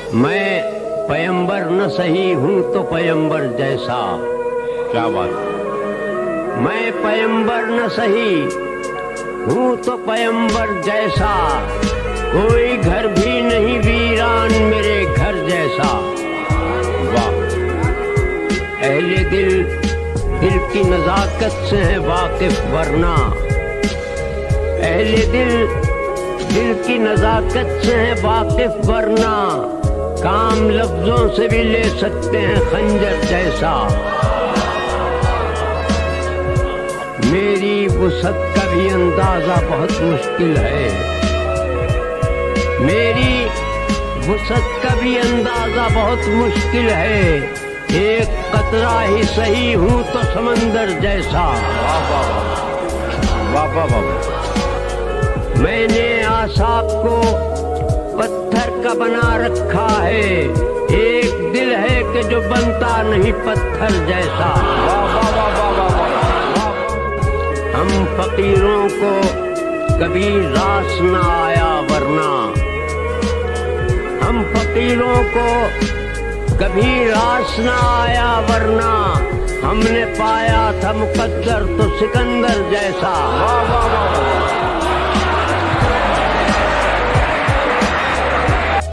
मैं पयंबर न सही हूँ तो पयंबर जैसा। क्या बात। मैं पयंबर न सही हूँ तो पयंबर जैसा, कोई घर भी नहीं वीरान मेरे घर जैसा। वाह। अहले दिल दिल की नजाकत से है वाकिफ वरना, अहले दिल दिल की नजाकत से है वाकिफ वरना, काम लफ्जों से भी ले सकते हैं खंजर जैसा। मेरी वुसअत का भी अंदाजा बहुत मुश्किल है, मेरी वुसअत का भी अंदाजा बहुत मुश्किल है, एक कतरा ही सही हूँ तो समंदर जैसा। वाह वाह वाह वाह वाह। मैंने आसाब को पत्थर का बना रखा है, एक दिल है कि जो बनता नहीं पत्थर जैसा। वाह वाह वाह वाह वाह। हम फकीरों को कभी रास न आया वरना, हम फकीरों को कभी रास न आया वरना, हमने पाया था मुकद्दर तो सिकंदर जैसा। वाह वाह वाह।